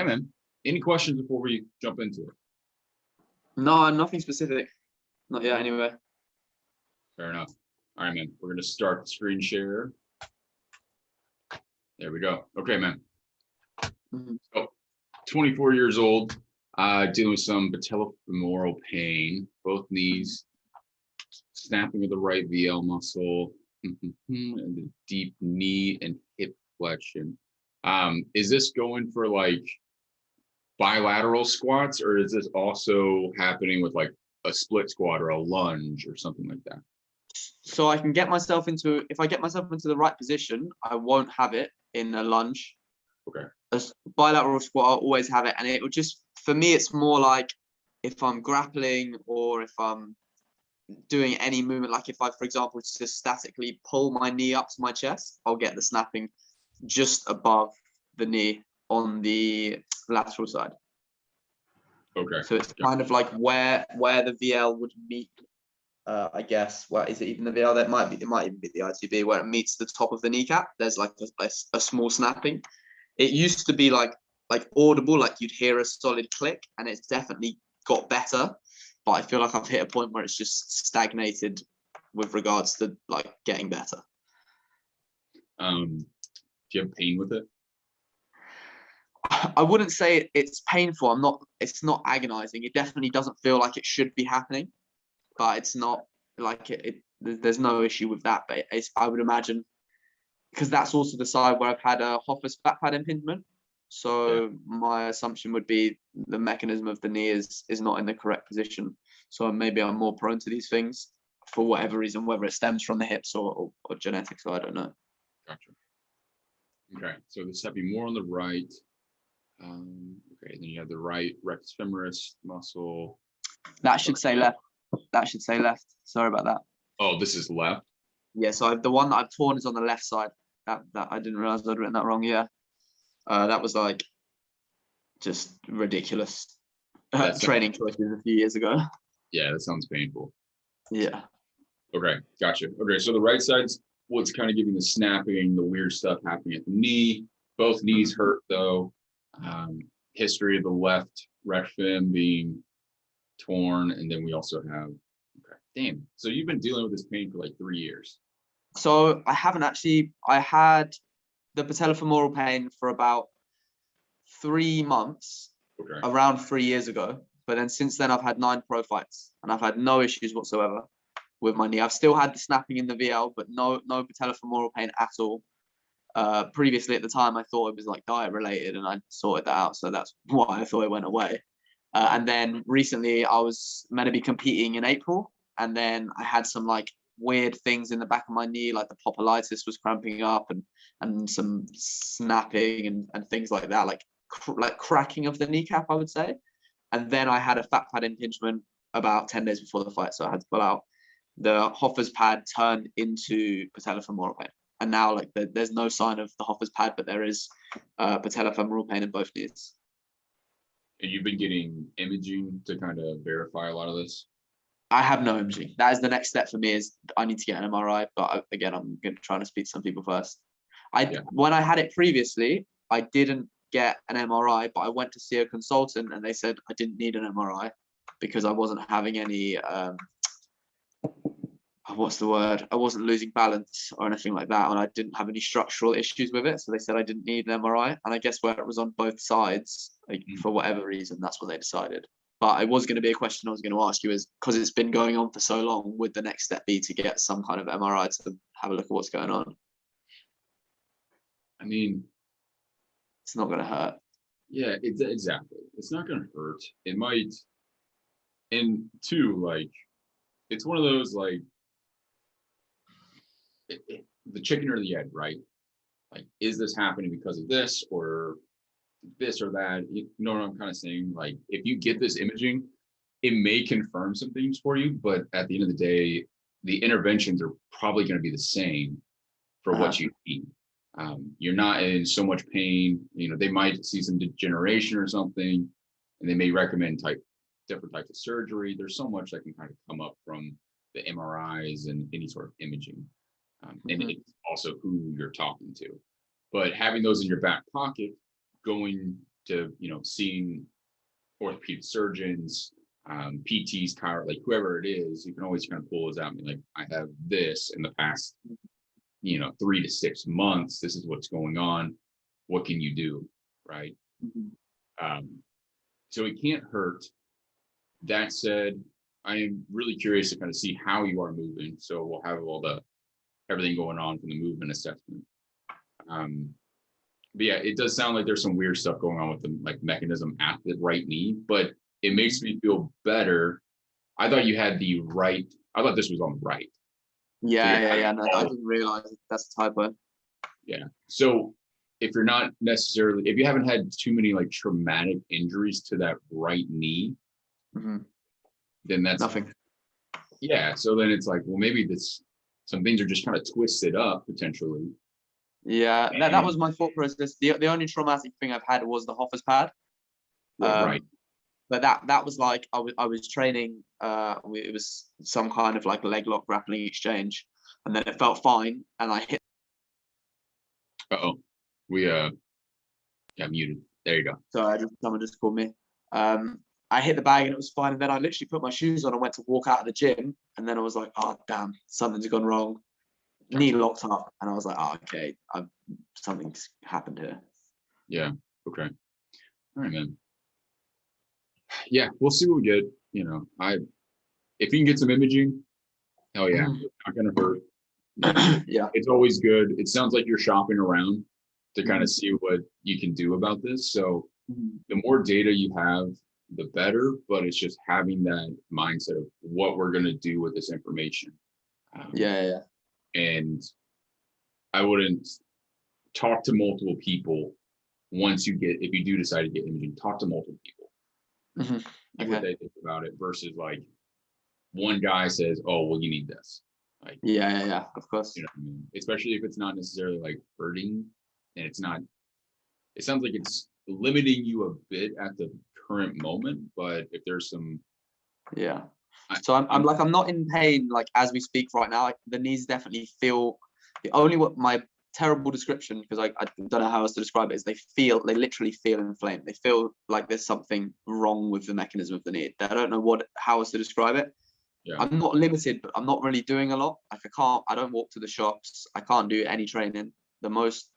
yeah, man. Any questions before we jump into it? No, nothing specific. Not yet, anyway. Fair enough. All right, man. We're going to start the screen share. There we go. Okay, man. So, 24 years old, dealing with some patella femoral pain, both knees, snapping of the right VL muscle, and the deep knee and hip flexion. Is this going for like bilateral squats, or is this also happening with like a split squat or a lunge or something like that? So I can get myself into, if I get myself into the right position, I won't have it in a lunge. Okay. A bilateral squat, I'll always have it. And it would just, for me, it's more like if I'm grappling or if I'm doing any movement, like if I, for example, just statically pull my knee up to my chest, I'll get the snapping just above the knee on the lateral side. Okay. So it's kind of like where the VL would meet. I guess, well, is it even the VL? It might even be the ITB where it meets the top of the kneecap. There's like a small snapping. It used to be like audible, like you'd hear a solid click, and it's definitely got better. But I feel like I've hit a point where it's just stagnated with regards to like getting better. Do you have pain with it? I wouldn't say it's painful. It's not agonizing. It definitely doesn't feel like it should be happening, but it's not like there's no issue with that. But I would imagine, because that's also the side where I've had a Hoffer's fat pad impingement. So my assumption would be the mechanism of the knee is not in the correct position. So maybe I'm more prone to these things for whatever reason, whether it stems from the hips or genetics. So I don't know. Gotcha. Okay, so this would be more on the right. Okay, then you have the right rectus femoris muscle. That should say left. That should say left. Sorry about that. Oh, this is left? Yeah, so the one that I've torn is on the left side. That I didn't realize I'd written that wrong. Yeah. That was like just ridiculous training choices a few years ago. Yeah, that sounds painful. Yeah. Okay, gotcha. Okay, so the right side's what's kind of giving the snapping, the weird stuff happening at the knee. Both knees hurt though. History of the left rec fem being torn, and then we also have. Okay, damn. So you've been dealing with this pain for like 3 years. So I haven't actually. I had the patella femoral pain for about 3 months, around 3 years ago. But then since then, I've had 9 pro fights, and I've had no issues whatsoever with my knee. I've still had the snapping in the VL, but no patella femoral pain at all. Previously, at the time, I thought it was like diet related, and I sorted that out. So that's why I thought it went away. And then recently, I was meant to be competing in April, and then I had some like weird things in the back of my knee, like the popliteus was cramping up, and some snapping and things like that, like cracking of the kneecap, I would say. And then I had a fat pad impingement about 10 days before the fight, so I had to pull out. The Hoffer's pad turned into patella femoral pain, and now like there's no sign of the Hoffer's pad, but there is patella femoral pain in both knees. And you've been getting imaging to kind of verify a lot of this? I have no imaging. That is the next step for me. Is I need to get an MRI, but again, I'm going to try to speak to some people first. When I had it previously, I didn't get an MRI, but I went to see a consultant, and they said I didn't need an MRI because I wasn't having any. What's the word? I wasn't losing balance or anything like that, and I didn't have any structural issues with it. So they said I didn't need an MRI, and I guess where it was on both sides, like, for whatever reason, that's what they decided. But it was going to be a question I was going to ask you is because it's been going on for so long, would the next step be to get some kind of MRI to have a look at what's going on? I mean, it's not going to hurt. Yeah, exactly. It's not going to hurt. It might. And two, like, it's one of those, like, the chicken or the egg, right? Like, is this happening because of this or that? You know what I'm kind of saying? Like, if you get this imaging, it may confirm some things for you, but at the end of the day, the interventions are probably going to be the same for what you need. You're not in so much pain. You know, they might see some degeneration or something, and they may recommend different types of surgery. There's so much that can kind of come up from the MRIs and any sort of imaging. And it's also who you're talking to. But having those in your back pocket, going to, seeing orthopedic surgeons, PTs, like whoever it is, you can always kind of pull those out and be like, I have this in the past, 3 to 6 months. This is what's going on. What can you do? Right. So it can't hurt. That said, I am really curious to kind of see how you are moving. So we'll have everything going on from the movement assessment. But yeah, it does sound like there's some weird stuff going on with the mechanism at the right knee, but it makes me feel better. I thought you had I thought this was on the right. Yeah. No, I didn't realize that's a typo. Yeah. So if you haven't had too many traumatic injuries to that right knee, then that's nothing. Yeah. So then it's like, well, maybe some things are just kind of twisted up potentially. Yeah, that was my thought process. The only traumatic thing I've had was the Hoffer's pad. Right. But that was like I was training. It was some kind of leg lock grappling exchange, and then it felt fine, and I hit. We got muted. There you go. Sorry, someone just called me. I hit the bag and it was fine, and then I literally put my shoes on and went to walk out of the gym, and then I was like, oh damn, something's gone wrong. Knee locked up, and I was like, oh okay, something's happened here. Yeah. Okay. All right, man. Yeah, we'll see what we get. If you can get some imaging, hell yeah, it's not gonna hurt. Yeah, it's always good. It sounds like you're shopping around to kind of see what you can do about this. So the more data you have, the better. But it's just having that mindset of what we're gonna do with this information. Yeah. And I wouldn't talk to multiple people if you do decide to get imaging. Talk to multiple people. Okay. What they think about it versus one guy says, oh well, you need this. Yeah, of course. You know what I mean? Especially if it's not necessarily hurting, and it sounds like it's limiting you a bit at the current moment, but if there's some so I'm not in pain as we speak right now. The knees definitely feel my terrible description, because I don't know how else to describe it, is they literally feel inflamed. They feel like there's something wrong with the mechanism of the knee. I don't know how else to describe it. Yeah. I'm not limited, but I'm not really doing a lot. I don't walk to the shops. I can't do any training. The most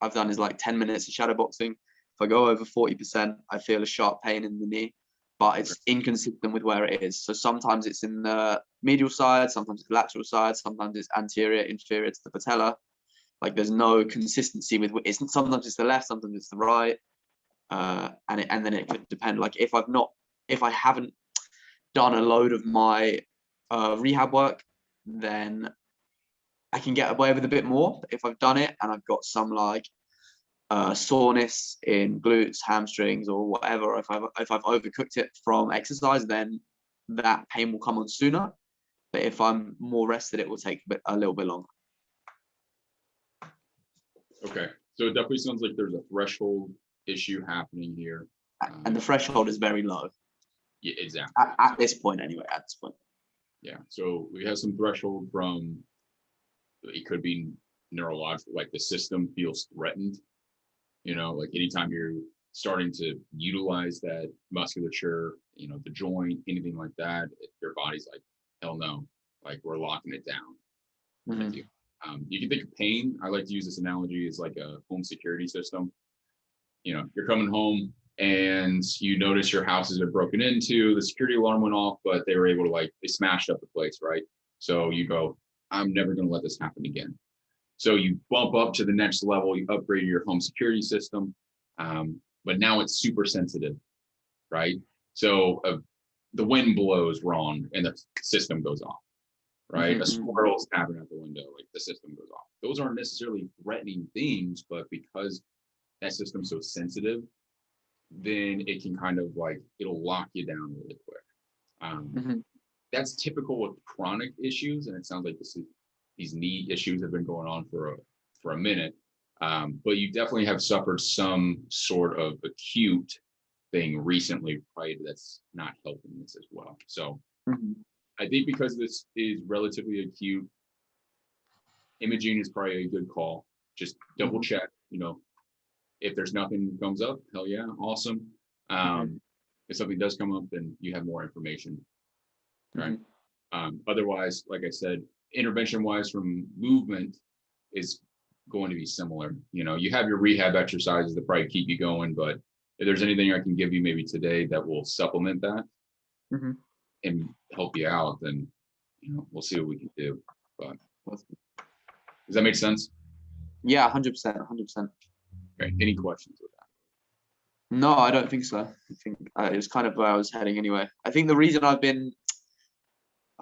I've done is 10 minutes of shadow boxing. If I go over 40%, I feel a sharp pain in the knee, but it's inconsistent with where it is. So sometimes it's in the medial side, sometimes it's lateral side, sometimes it's anterior, inferior to the patella. There's no consistency with it. Sometimes it's the left, sometimes it's the right, and then it could depend. If I haven't done a load of my rehab work, then I can get away with a bit more. But if I've done it and I've got some soreness in glutes, hamstrings, or whatever, if I've overcooked it from exercise, then that pain will come on sooner. But if I'm more rested, it will take a little bit longer. Okay, so it definitely sounds like there's a threshold issue happening here, and the threshold is very low. Yeah, exactly. At this point, anyway. At this point. Yeah. So we have some threshold from. It could be neurological, the system feels threatened. Anytime you're starting to utilize that musculature, the joint, anything like that, your body's like, hell no, we're locking it down. You can think of pain. I like to use this analogy as a home security system. You're coming home and you notice your house has been broken into, the security alarm went off, but they were able to they smashed up the place, right? So you go, I'm never going to let this happen again. So you bump up to the next level, you upgrade your home security system, but now it's super sensitive, right? So the wind blows wrong and the system goes off, right? A squirrel's tapping out the window, the system goes off. Those aren't necessarily threatening things, but because that system's so sensitive, then it can kind of it'll lock you down really quick. That's typical with chronic issues, and it sounds like these knee issues have been going on for a minute. But you definitely have suffered some sort of acute thing recently, right? That's not helping this as well. So I think because this is relatively acute, imaging is probably a good call. Just double check, If there's nothing that comes up, hell yeah, awesome. If something does come up, then you have more information, right? Otherwise, like I said, intervention wise from movement is going to be similar. You know, you have your rehab exercises that probably keep you going, but if there's anything I can give you maybe today that will supplement that and help you out, then, you know, we'll see what we can do. But does that make sense? Yeah, 100%, 100%. Okay. Any questions with that? No, I don't think so. I think it was kind of where I was heading anyway. I think the reason I've been,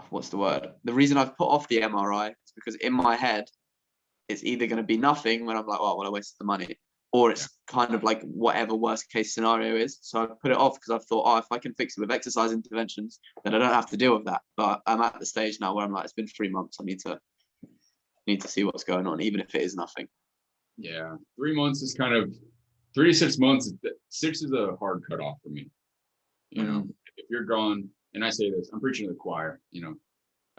what's the word? The reason I've put off the MRI is because in my head, it's either going to be nothing when I'm like, oh, well, I wasted the money, or it's kind of like whatever worst case scenario is. So I put it off because I've thought, oh, if I can fix it with exercise interventions, then I don't have to deal with that. But I'm at the stage now where I'm like, it's been 3 months. I need to see what's going on, even if it is nothing. Yeah, 3 months is kind of 3 to 6 months. 6 is a hard cutoff for me. You know, if you're gone, and I say this, I'm preaching to the choir. You know,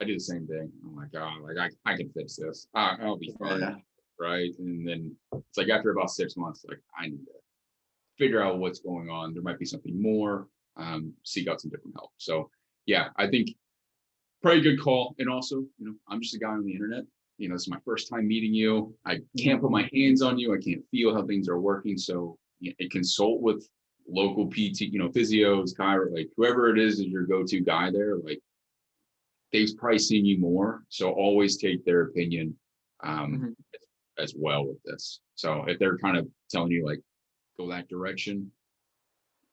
I do the same thing. I'm like, oh, like I can fix this. I'll be fine, right? And then it's like after about 6 months, like I need to figure out what's going on. There might be something more. Seek out some different help. So yeah, I think probably a good call. And also, you know, I'm just a guy on the internet. You know, this is my first time meeting you. I can't put my hands on you. I can't feel how things are working. So you know, consult with local PT, you know, physios, chiro, like whoever it is your go-to guy there. Like they've probably seen you more. So always take their opinion as well with this. So if they're kind of telling you like, go that direction,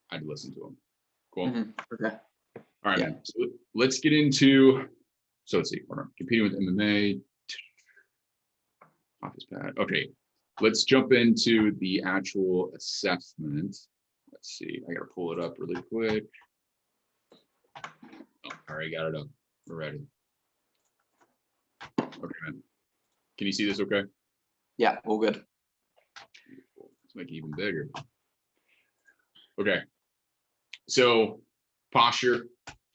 I'd listen to them. Cool. Okay. All right, man. So let's get into, so let's see, competing with MMA. Office pad. Okay, let's jump into the actual assessment. Let's see. I gotta pull it up really quick. Oh, all right, got it up. We're ready. Okay, man. Can you see this okay? Yeah, all good. Let's make it even bigger. Okay. So posture,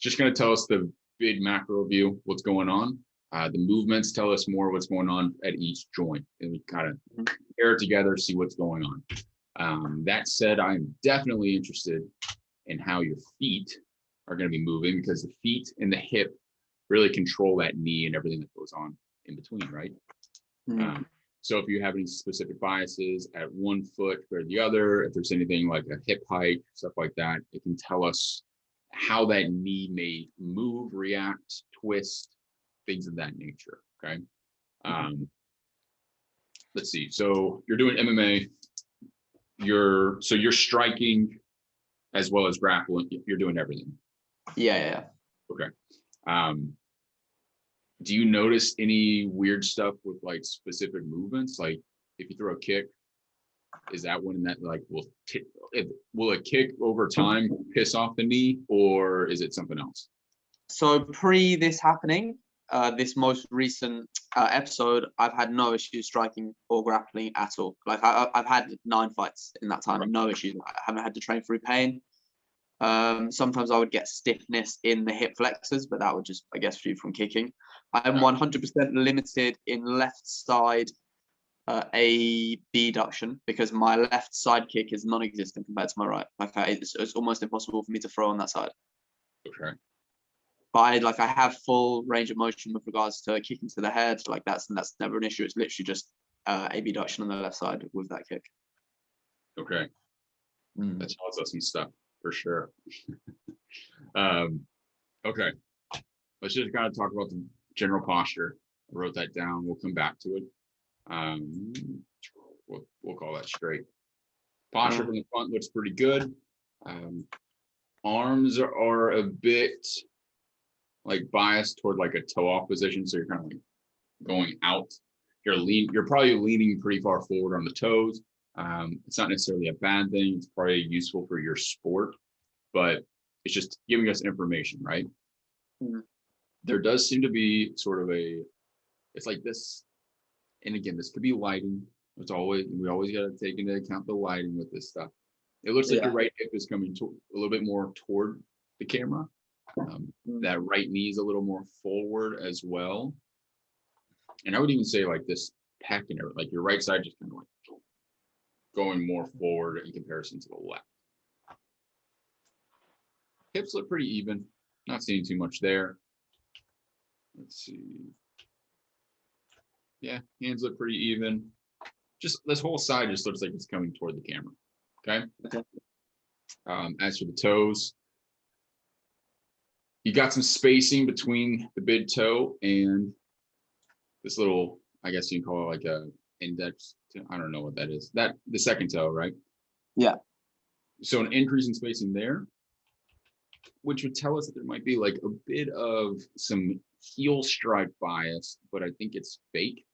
just gonna tell us the big macro view, what's going on. The movements tell us more what's going on at each joint, and we kind of pair it together, see what's going on. That said, I'm definitely interested in how your feet are going to be moving, because the feet and the hip really control that knee and everything that goes on in between, right? So if you have any specific biases at one foot or the other, if there's anything like a hip height, stuff like that, it can tell us how that knee may move, react, twist, things of that nature. Okay. Let's see. So you're doing MMA. You're striking as well as grappling. You're doing everything. Yeah. Okay. Do you notice any weird stuff with like specific movements? Like if you throw a kick, is that one that like will a kick over time piss off the knee, or is it something else? So pre this happening, this most recent episode, I've had no issues striking or grappling at all. Like I've had 9 fights in that time, no issues. I haven't had to train through pain. Sometimes I would get stiffness in the hip flexors, but that would just, I guess, be from kicking. I'm 100% limited in left side abduction, because my left side kick is non-existent compared to my right. Like it's almost impossible for me to throw on that side. Okay. But I have full range of motion with regards to kicking to the head. Like that's never an issue. It's literally just abduction on the left side with that kick. Okay. That tells us some stuff for sure. Okay. Let's just kind of talk about the general posture. I wrote that down. We'll come back to it. We'll call that straight. Posture from the front looks pretty good. Arms are a bit like biased toward like a toe off position, so you're kind of like going out. You're probably leaning pretty far forward on the toes. It's not necessarily a bad thing. It's probably useful for your sport, but it's just giving us information, right? There does seem to be sort of it's like this, and again, this could be lighting. We always got to take into account the lighting with this stuff. It looks like your right hip is coming a little bit more toward the camera. That right knee is a little more forward as well. And I would even say like this pec and everything, like your right side just kind of like going more forward in comparison to the left. Hips look pretty even. Not seeing too much there. Let's see. Yeah, hands look pretty even. Just this whole side just looks like it's coming toward the camera. Okay. Okay. As for the toes, you got some spacing between the big toe and this little, I guess you can call it like a index. I don't know what that is. That the second toe, right? Yeah. So an increase in spacing there, which would tell us that there might be like a bit of some heel strike bias, but I think it's fake.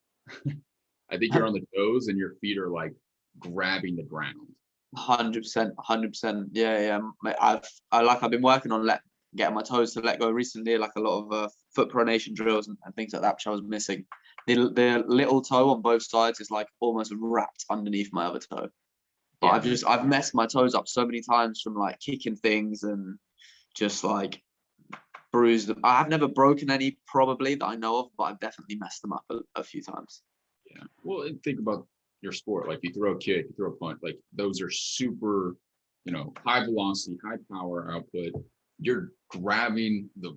I think you're on the toes and your feet are like grabbing the ground. 100%, 100%. Yeah. I've been working on getting my toes to let go recently, like a lot of foot pronation drills and things like that, which I was missing. The little toe on both sides is like almost wrapped underneath my other toe. But yeah. I've messed my toes up so many times from like kicking things and just like bruised them. I've never broken any probably that I know of, but I've definitely messed them up a few times. Yeah. Well, think about your sport. Like you throw a kick, you throw a punch, like those are super, high velocity, high power output. You're grabbing the,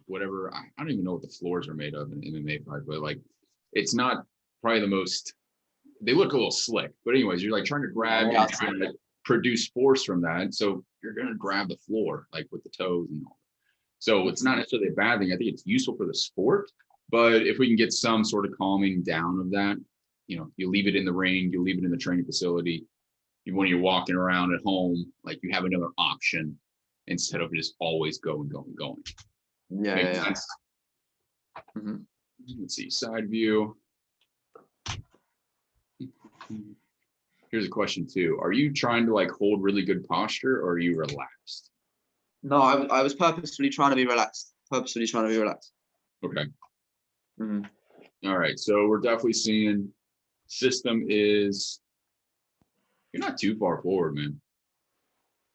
whatever. I don't even know what the floors are made of in an MMA fight, but like it's not probably the most, they look a little slick. But anyways, you're like trying to grab and trying to produce force from that. So you're going to grab the floor like with the toes and all. So it's not necessarily a bad thing. I think it's useful for the sport. But if we can get some sort of calming down of that, you leave it in the ring, you leave it in the training facility. When you're walking around at home, like you have another option instead of just always going. Yeah. Makes sense. Mm-hmm. Let's see, side view. Here's a question too. Are you trying to like hold really good posture or are you relaxed? No, I was purposefully trying to be relaxed. Okay. Mm-hmm. All right. So we're definitely seeing system is, you're not too far forward, man.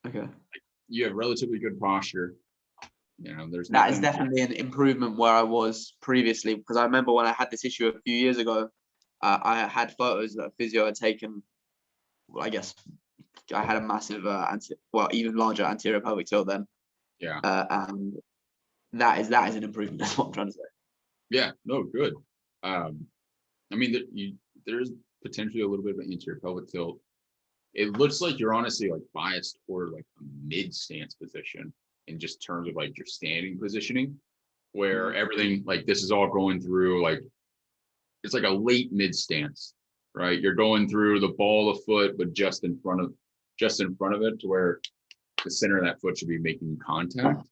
Okay. You have relatively good posture. That is definitely an improvement where I was previously, because I remember when I had this issue a few years ago, I had photos that a physio had taken. Well, I guess I had a massive, even larger anterior pelvic tilt then. Yeah. And that is an improvement. That's what I'm trying to say. Yeah. No, good. I mean, there's potentially a little bit of an anterior pelvic tilt. It looks like you're honestly like biased toward like a mid stance position in just terms of like your standing positioning, where everything like this is all going through like it's like a late mid stance, right? You're going through the ball of foot, but just in front of it to where the center of that foot should be making contact.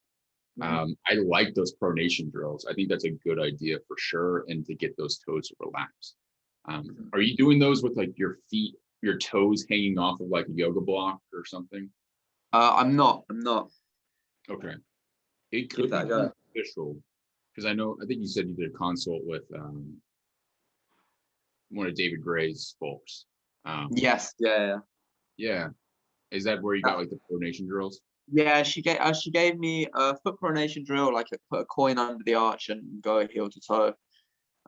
I like those pronation drills. I think that's a good idea for sure, and to get those toes to relax. Are you doing those with like your feet, your toes hanging off of like a yoga block or something? I'm not. Okay. It could be beneficial because I think you said you did a consult with one of David Gray's folks. Yes. Yeah. Yeah. Is that where you got like the pronation drills? Yeah, she gave me a foot pronation drill, like put a coin under the arch and go heel to toe,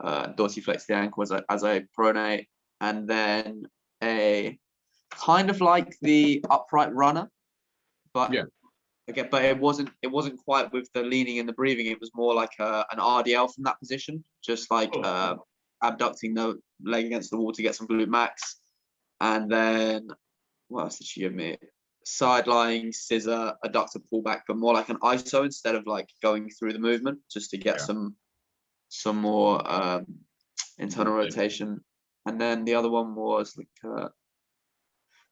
dorsiflex the ankle as I pronate, and then a kind of like the upright runner, but yeah. Okay, but it wasn't quite with the leaning and the breathing. It was more like an RDL from that position, just like abducting the leg against the wall to get some glute max, and then what else did she give me? Side lying scissor adductor pullback, but more like an ISO instead of like going through the movement, just to get some more internal rotation. And then the other one was like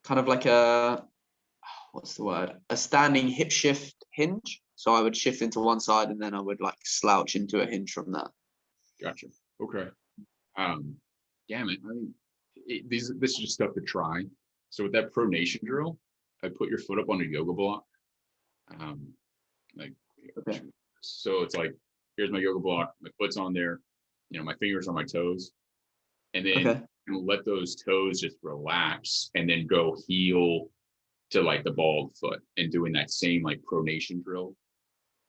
kind of like a a standing hip shift hinge. So I would shift into one side and then I would like slouch into a hinge from there. Gotcha. Okay. Yeah, man. I mean, this is just stuff to try. So with that pronation drill, I put your foot up on a yoga block. So it's like, here's my yoga block, my foot's on there, my fingers on my toes, and then let those toes just relax and then go heel to like the ball of the foot and doing that same like pronation drill.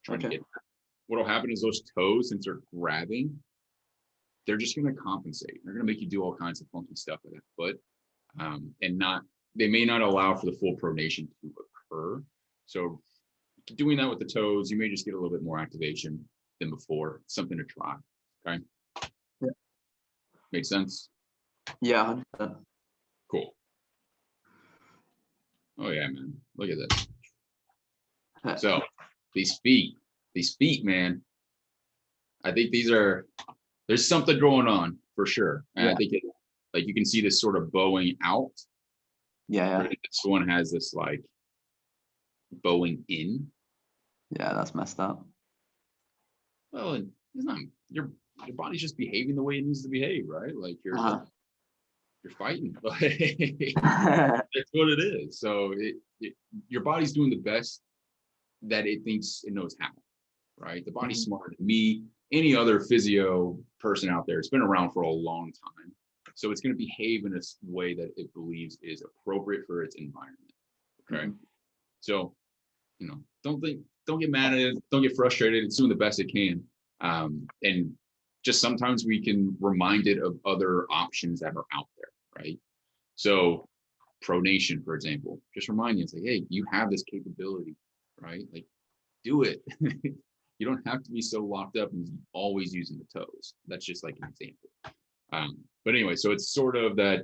Trying to get that. What'll happen is those toes, since they're grabbing, they're just going to compensate. They're going to make you do all kinds of funky stuff with that foot. and they may not allow for the full pronation to occur. So doing that with the toes, you may just get a little bit more activation than before. Something to try. Okay. Yeah. Make sense? Yeah. 100%. Cool. Oh yeah, man. Look at this. So these feet, man. I think there's something going on for sure. And I think like you can see this sort of bowing out. Yeah. But this one has this like bowing in. Yeah, that's messed up. Well, it's not your body's just behaving the way it needs to behave, right? Like you're fighting. That's what it is. So your body's doing the best that it thinks it knows how, right? The body's smarter than me, any other physio person out there. It's been around for a long time. So it's going to behave in a way that it believes is appropriate for its environment. Okay. So, don't get mad at it. Don't get frustrated. It's doing the best it can. And just sometimes we can remind it of other options that are out there, right? So pronation, for example, just remind you, it's like, hey, you have this capability, right? Like, do it. You don't have to be so locked up and always using the toes. That's just like an example. But anyway, so it's sort of that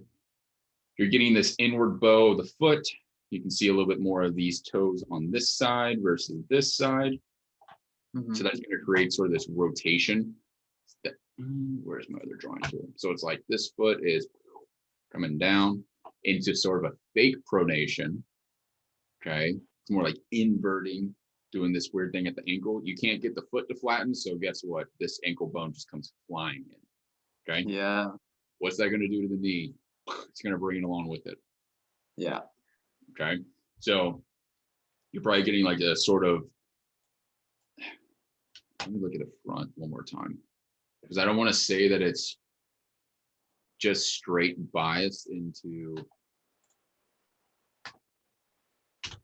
you're getting this inward bow of the foot. You can see a little bit more of these toes on this side versus this side. So that's going to create sort of this rotation. Where's my other drawing tool? So it's like this foot is coming down into sort of a fake pronation. Okay. It's more like inverting, doing this weird thing at the ankle. You can't get the foot to flatten. So guess what? This ankle bone just comes flying in. Okay. Yeah. What's that going to do to the knee? It's going to bring it along with it. Yeah. Okay. So you're probably getting like a sort of, let me look at the front one more time, because I don't want to say that it's just straight bias into,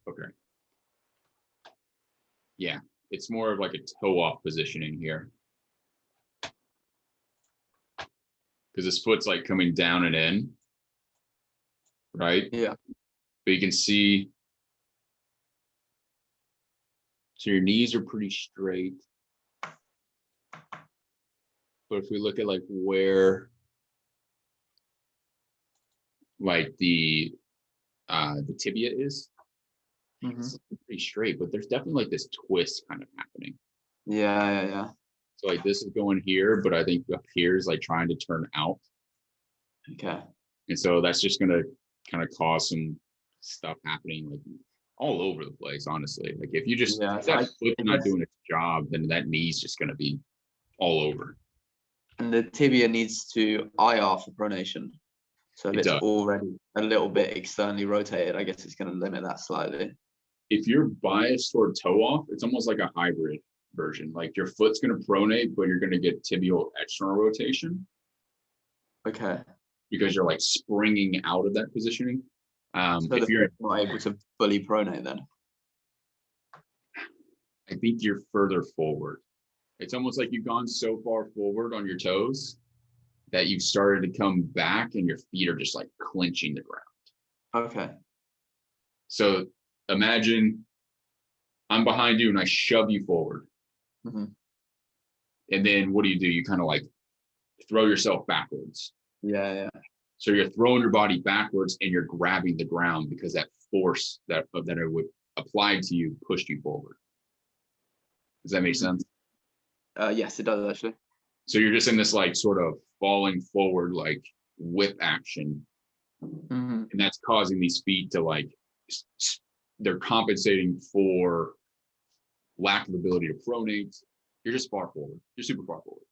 okay. Yeah, it's more of like a toe off positioning here. Because this foot's like coming down and in, right? Yeah. But you can see, so your knees are pretty straight. But if we look at like where like the tibia is, it's pretty straight, but there's definitely like this twist kind of happening. Yeah. So like this is going here, but I think up here is like trying to turn out. Okay. And so that's just gonna kind of cause some stuff happening like all over the place, honestly. Like if you just if that foot's not doing its job, then that knee's just gonna be all over. And the tibia needs to IR for pronation. So if it's already a little bit externally rotated, I guess it's going to limit that slightly. If you're biased toward toe off, it's almost like a hybrid version. Like your foot's going to pronate, but you're going to get tibial external rotation. Okay. Because you're like springing out of that positioning. So if you're not able to fully pronate, then I think you're further forward. It's almost like you've gone so far forward on your toes that you've started to come back and your feet are just like clenching the ground. Okay. So imagine I'm behind you and I shove you forward. And then what do? You kind of like throw yourself backwards. Yeah. So you're throwing your body backwards and you're grabbing the ground because that force that it would apply to you pushed you forward. Does that make sense? Yes, it does actually. So you're just in this like sort of falling forward, like whip action. And that's causing these feet to like, they're compensating for lack of ability to pronate. You're just far forward. You're super far forward.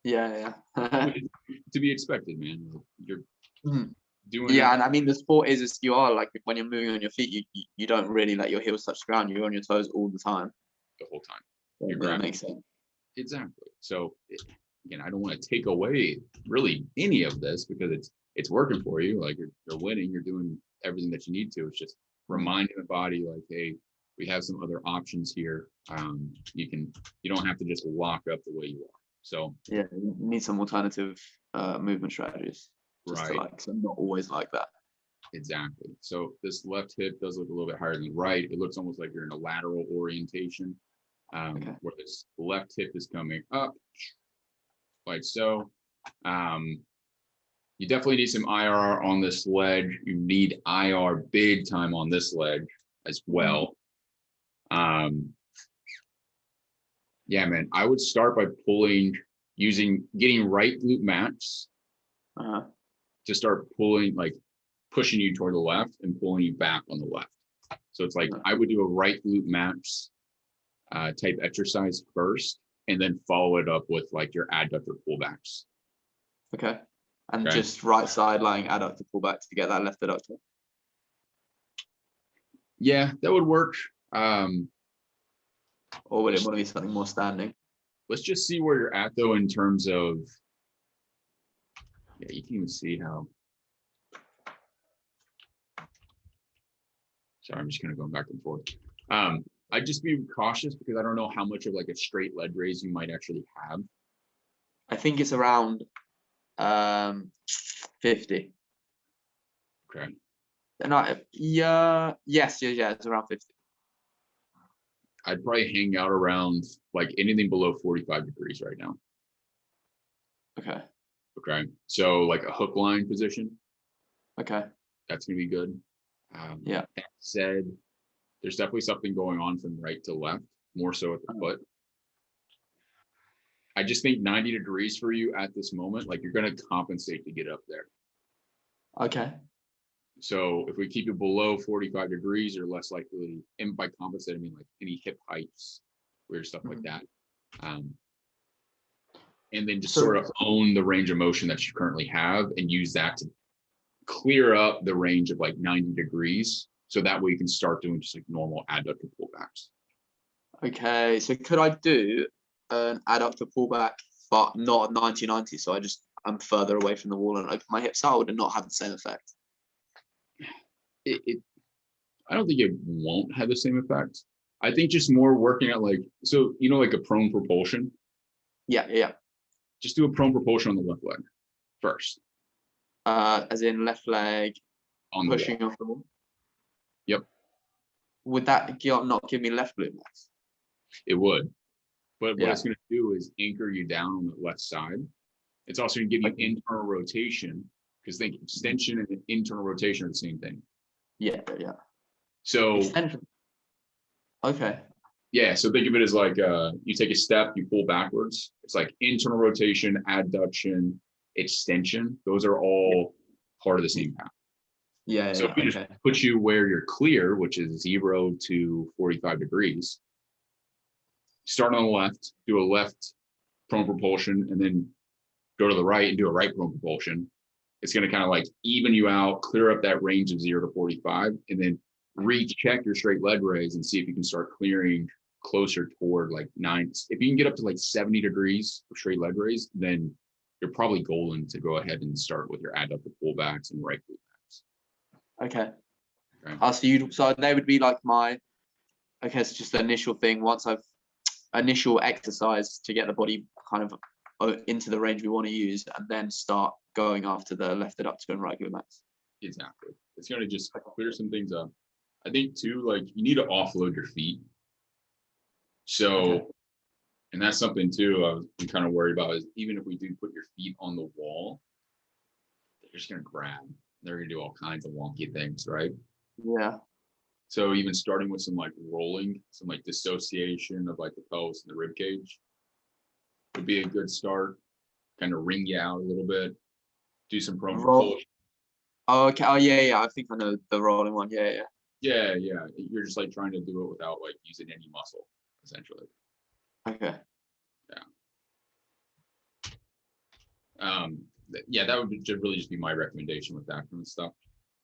Yeah. To be expected, man. You're doing it. And I mean, the sport is you are like when you're moving on your feet, you don't really let your heels touch the ground. You're on your toes all the time. The whole time. That makes sense. Exactly. So again, I don't want to take away really any of this because it's working for you. Like you're winning, you're doing everything that you need to. It's just reminding the body like, hey, we have some other options here. You don't have to just lock up the way you are. So yeah, you need some alternative movement strategies. Right. So not always like that. Exactly. So this left hip does look a little bit higher than the right. It looks almost like you're in a lateral orientation, Okay. where this left hip is coming up like so. You definitely need some IR on this ledge. You need IR big time on this ledge as well. Yeah, man, I would start by getting right glute max to start pulling, like pushing you toward the left and pulling you back on the left. So it's like I would do a right glute max type exercise first, and then follow it up with like your adductor pullbacks. Okay. And just right side lying adductor pullback to get that left adductor. Yeah, that would work. Or would it want to be something more standing? Let's just see where you're at though in terms of, yeah, you can even see how. Sorry, I'm just kind of going back and forth. I'd just be cautious because I don't know how much of like a straight leg raise you might actually have. I think it's around 50. Okay. And yes, it's around 50. I'd probably hang out around like anything below 45 degrees right now. Okay. Okay. So like a hook line position. Okay. That's gonna be good. Yeah. That said, there's definitely something going on from right to left, more so at the foot. I just think 90 degrees for you at this moment, like you're going to compensate to get up there. Okay. So if we keep it below 45 degrees, you're less likely, and by compensate, I mean like any hip heights, weird stuff like that. And then just sort of own the range of motion that you currently have and use that to clear up the range of like 90 degrees. So that way you can start doing just like normal adductor pullbacks. Okay. So could I do an adductor pullback, but not 90-90? So I'm further away from the wall and open my hips out, would it not have the same effect? I don't think it won't have the same effect. I think just more working at like, so, you know, like a prone propulsion. Yeah. Just do a prone propulsion on the left leg first. As in left leg on pushing off the wall. Yep. Would that not give me left glute max? It would. But what it's going to do is anchor you down on the left side. It's also going to give you internal rotation, because think extension and internal rotation are the same thing. Yeah. So extension. Okay. Yeah, so think of it as like you take a step, you pull backwards. It's like internal rotation, adduction, extension. Those are all part of the same path. Yeah. So if you just put you where you're clear, which is 0 to 45 degrees, start on the left, do a left prone propulsion, and then go to the right and do a right prone propulsion. It's going to kind of like even you out, clear up that range of 0 to 45, and then recheck your straight leg raise and see if you can start clearing closer toward like 9. If you can get up to like 70 degrees of straight leg raise, then you're probably golden to go ahead and start with your adductor pullbacks and right glute backs. Okay. So they would be like it's just the initial thing. Once initial exercise to get the body kind of into the range we want to use, and then start going after the left adductor and right glute max. Exactly. It's going to just clear some things up. I think too, like you need to offload your feet. So, and that's something too I'm kind of worried about, is even if we do put your feet on the wall, they're just going to grab. They're going to do all kinds of wonky things, right? Yeah. So even starting with some like rolling, some like dissociation of like the pelvis and the rib cage would be a good start. Kind of wring you out a little bit. Do some prone propulsion. Oh, okay. Oh, yeah. I think I know the rolling one. Yeah. Yeah. You're just like trying to do it without like using any muscle, essentially. Okay. Yeah, that would really just be my recommendation with that kind of stuff.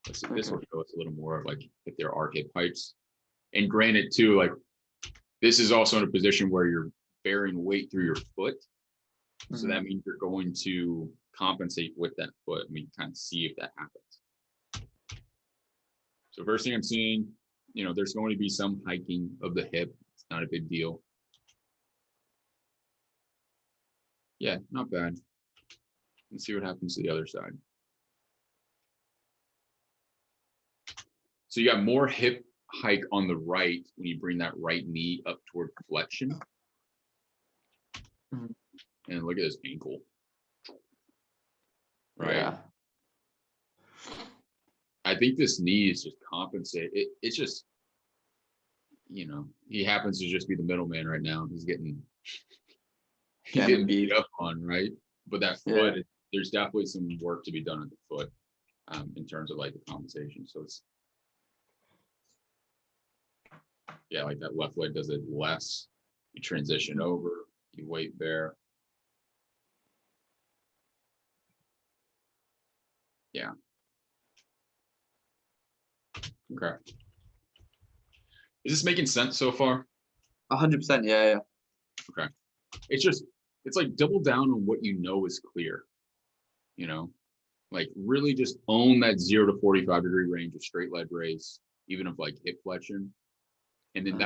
This will show us a little more of like if there are hip heights. And granted too, like this is also in a position where you're bearing weight through your foot. So that means you're going to compensate with that foot, and we kind of see if that happens. So first thing I'm seeing, there's going to be some hiking of the hip. It's not a big deal. Yeah, not bad. Let's see what happens to the other side. So you got more hip hike on the right when you bring that right knee up toward flexion. Mhm. And look at this ankle. Right. Yeah. I think this knee is just compensate. It's just, he happens to just be the middleman right now. He's getting beat up on, right? But that foot, there's definitely some work to be done at the foot, in terms of like the compensation. So it's, like that left leg does it less. You transition over, you weight bear. Yeah. Okay. Is this making sense so far? 100%. Yeah. Okay. It's like double down on what you know is clear. Like really just own that 0 to 45 degree range of straight leg raise, even of like hip flexion. And then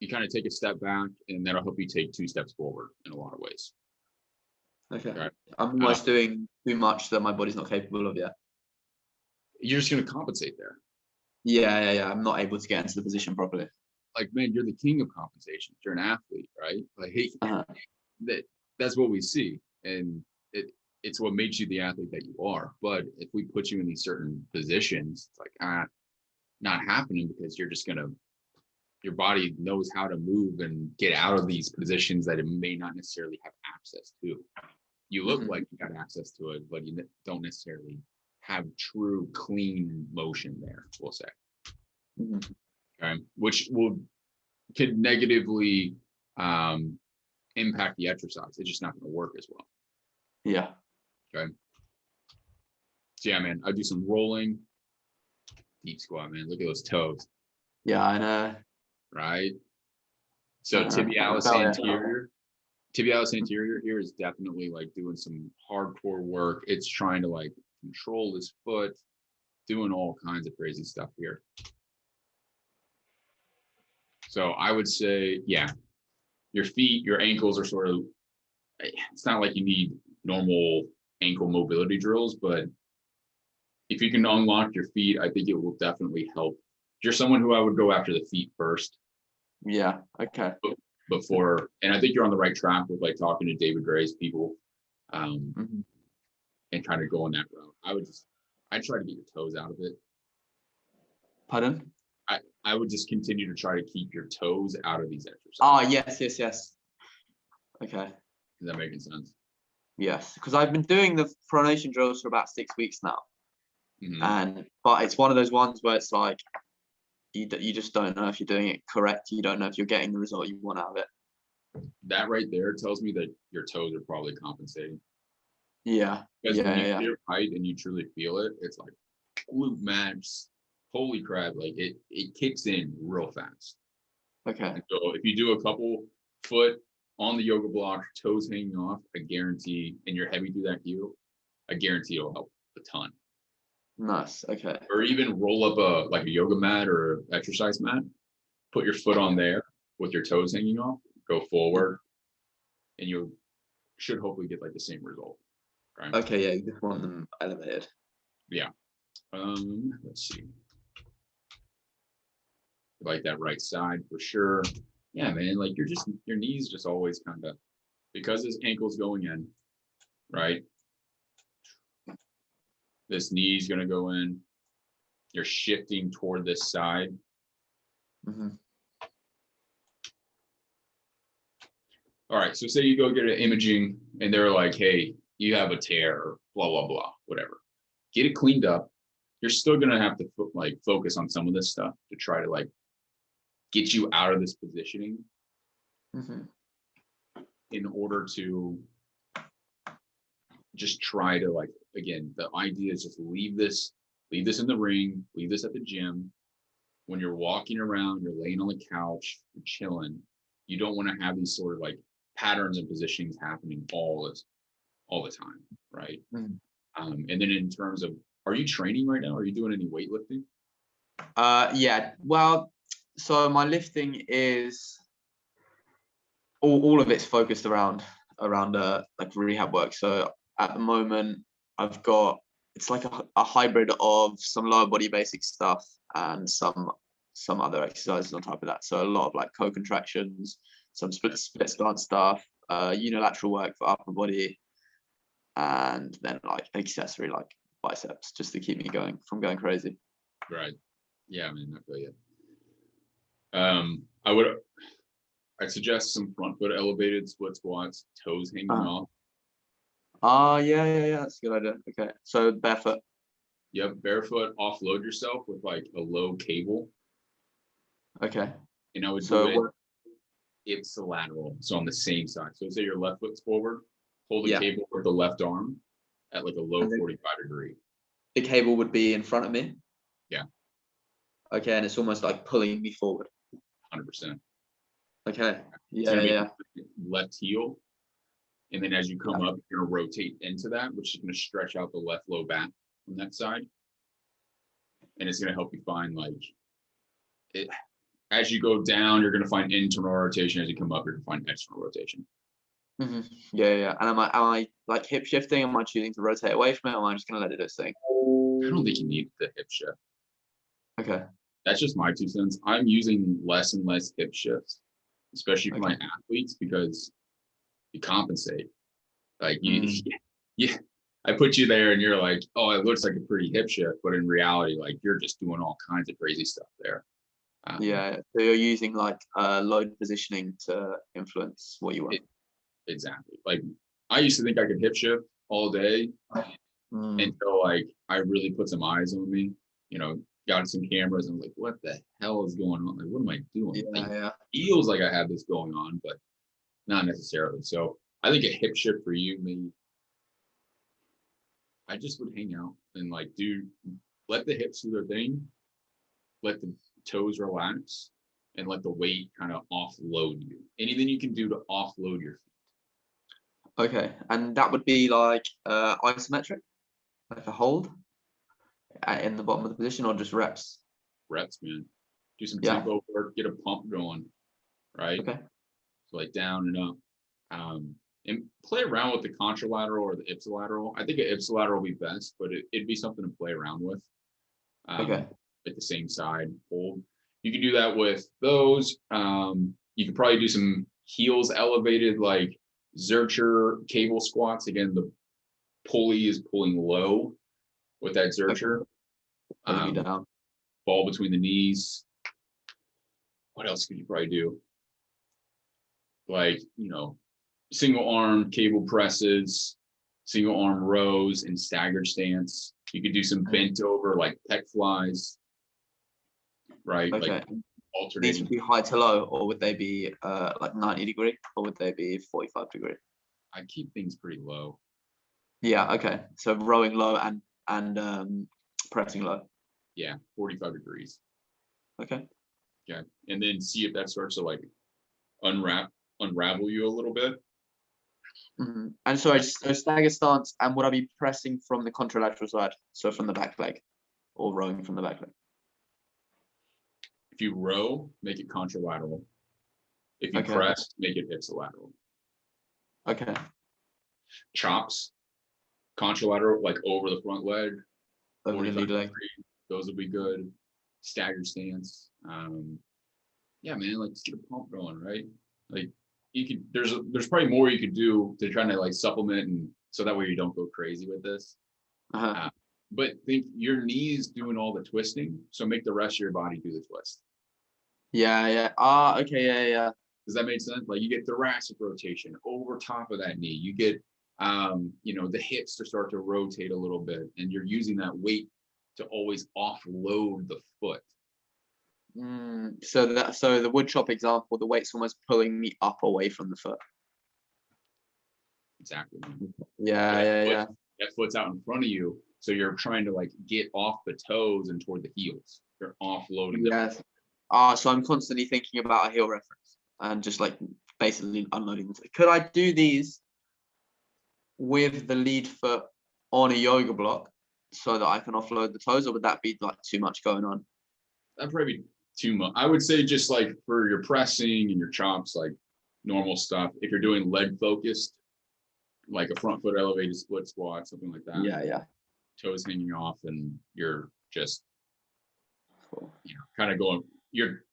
you kind of take a step back, and that'll help you take 2 steps forward in a lot of ways. Okay. I'm almost doing too much that my body's not capable of yet. You're just going to compensate there. Yeah. I'm not able to get into the position properly. Like, man, you're the king of compensation. You're an athlete, right? Like, hey, that's what we see. And it's what makes you the athlete that you are. But if we put you in these certain positions, it's like, not happening, because your body knows how to move and get out of these positions that it may not necessarily have access to. You look like you got access to it, but you don't necessarily have true clean motion there, we'll say. Okay. Which could negatively impact the exercise. It's just not going to work as well. Yeah. Okay. So yeah, man, I do some rolling, deep squat, man. Look at those toes. Yeah, I know. Right. So tibialis anterior here is definitely like doing some hardcore work. It's trying to like control this foot, doing all kinds of crazy stuff here. So I would say, your feet, your ankles are sort of, it's not like you need normal ankle mobility drills, but if you can unlock your feet, I think it will definitely help. You're someone who I would go after the feet first. Yeah. Okay. And I think you're on the right track with like talking to David Gray's people, and kind of go on that route. I'd try to get your toes out of it. Pardon? I would just continue to try to keep your toes out of these exercises. Oh, yes. Okay. Is that making sense? Yes, because I've been doing the pronation drills for about 6 weeks now. But it's one of those ones where it's like, you just don't know if you're doing it correct. You don't know if you're getting the result you want out of it. That right there tells me that your toes are probably compensating. Yeah. Because when you clear height and you truly feel it, it's like glute match. Holy crap! Like it kicks in real fast. Okay. And so if you do a couple foot on the yoga block, toes hanging off, I guarantee, and you're heavy through that heel, I guarantee it'll help a ton. Nice. Okay. Or even roll up a yoga mat or exercise mat, put your foot on there with your toes hanging off, go forward, and you should hopefully get like the same result. Right? Okay. Yeah, you just want them elevated. Yeah. Let's see. Like that right side for sure. Yeah, man. Like your knees just always kind of, because his ankle's going in, right? This knee's gonna go in. You're shifting toward this side. All right. So say you go get an imaging, and they're like, "Hey, you have a tear," or blah blah blah, whatever. Get it cleaned up. You're still gonna have to like focus on some of this stuff to try to like get you out of this positioning in order to just try to like, again, the idea is just leave this in the ring, leave this at the gym. When you're walking around, you're laying on the couch, you're chilling, you don't want to have these sort of like patterns and positionings happening all the time, right? And then in terms of, are you training right now? Are you doing any weightlifting? Yeah. Well, so my lifting is all of it's focused around like rehab work. So at the moment, I've got, it's like a hybrid of some lower body basic stuff and some other exercises on top of that. So a lot of like co-contractions, some split stance stuff, unilateral work for upper body, and then like accessory like biceps, just to keep me going crazy. Right. Yeah, I mean, I feel you. I'd suggest some front foot elevated split squats, toes hanging off. Yeah, that's a good idea. Okay, so barefoot. Yep, barefoot, offload yourself with like a low cable. Okay. And I would do it ipsilateral, so on the same side. So say your left foot's forward, hold the cable with the left arm at like a low 45 degree. The cable would be in front of me? Yeah. Okay, and it's almost like pulling me forward. 100%. Okay. Yeah. Left heel. And then as you come up, you're going to rotate into that, which is going to stretch out the left low back from that side. And it's going to help you find like it. As you go down, you're going to find internal rotation. As you come up, you're going to find external rotation. Mm-hmm. Yeah. And am I like hip shifting? Am I choosing to rotate away from it? Or am I just going to let it do its thing? I don't think you need the hip shift. Okay. That's just my 2 cents. I'm using less and less hip shifts, especially for my athletes, because you compensate. Like I put you there and you're like, oh, it looks like a pretty hip shift, but in reality, like you're just doing all kinds of crazy stuff there. So you're using like load positioning to influence what you want. Exactly. Like I used to think I could hip shift all day until like I really put some eyes on me, got some cameras and was like, what the hell is going on? Like, what am I doing? It feels like I have this going on, but not necessarily. So I think a hip shift for you, maybe I just would hang out and like let the hips do their thing, let the toes relax, and let the weight kind of offload you. Anything you can do to offload your feet. Okay, and that would be like isometric, like a hold in the bottom of the position, or just reps? Reps, man. Do some tempo work, get a pump going, right? Okay. So like down and up. And play around with the contralateral or the ipsilateral. I think an ipsilateral will be best, but it'd be something to play around with. At the same side hold. You can do that with those. You could probably do some heels elevated, like Zercher cable squats. Again, the pulley is pulling low with that Zercher. Ball between the knees. What else could you probably do? Like, single arm cable presses, single arm rows, and staggered stance. You could do some bent over like pec flies, right? Okay. Like alternating. These would be high to low, or would they be like 90 degree, or would they be 45 degree? I keep things pretty low. Yeah. Okay. So rowing low and pressing low. Yeah, 45 degrees. Okay. Yeah, and then see if that starts to like unravel you a little bit. Mm-hmm. And so stagger stance, and would I be pressing from the contralateral side, so from the back leg, or rowing from the back leg? If you row, make it contralateral. If you press, make it ipsilateral. Okay. Chops, contralateral, like over the front leg. Over the lead leg. Those would be good. Stagger stance. Yeah, man, like just get a pump going, right? Like you could, there's probably more you could do to try to like supplement, and so that way you don't go crazy with this. But think your knees doing all the twisting, so make the rest of your body do the twist. Yeah. Okay. Yeah. Does that make sense? Like you get thoracic rotation over top of that knee. You get, the hips to start to rotate a little bit, and you're using that weight to always offload the foot. So the wood chop example, the weight's almost pulling me up away from the foot. Exactly. Yeah. That foot's out in front of you, so you're trying to like get off the toes and toward the heels. You're offloading. Yes. So I'm constantly thinking about a heel reference and just like basically unloading the foot. Could I do these with the lead foot on a yoga block so that I can offload the toes, or would that be like too much going on? That'd probably be too much. I would say just like for your pressing and your chops, like normal stuff. If you're doing leg focused, like a front foot elevated split squat, something like that. Yeah. Toes hanging off, and you're just Cool. Kind of going,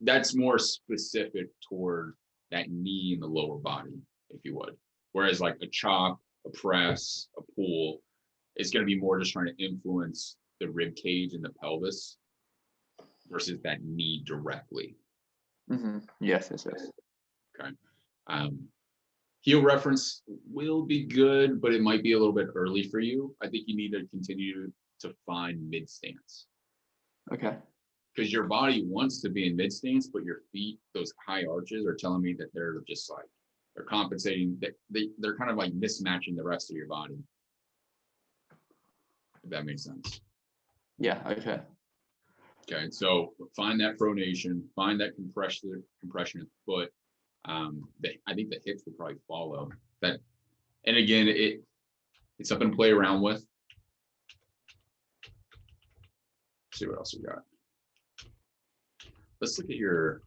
that's more specific toward that knee in the lower body, if you would. Whereas like a chop, a press, a pull, it's going to be more just trying to influence the rib cage and the pelvis versus that knee directly. Yes. Okay. Heel reference will be good, but it might be a little bit early for you. I think you need to continue to find mid stance. Okay. Because your body wants to be in mid stance, but your feet, those high arches, are telling me that they're just like, they're compensating, that they're kind of like mismatching the rest of your body. If that makes sense. Yeah. Okay. Okay. So find that pronation, find that compression of the foot. I think the hips will probably follow that. And again, it's something to play around with. Let's see what else we got. Let's look at your,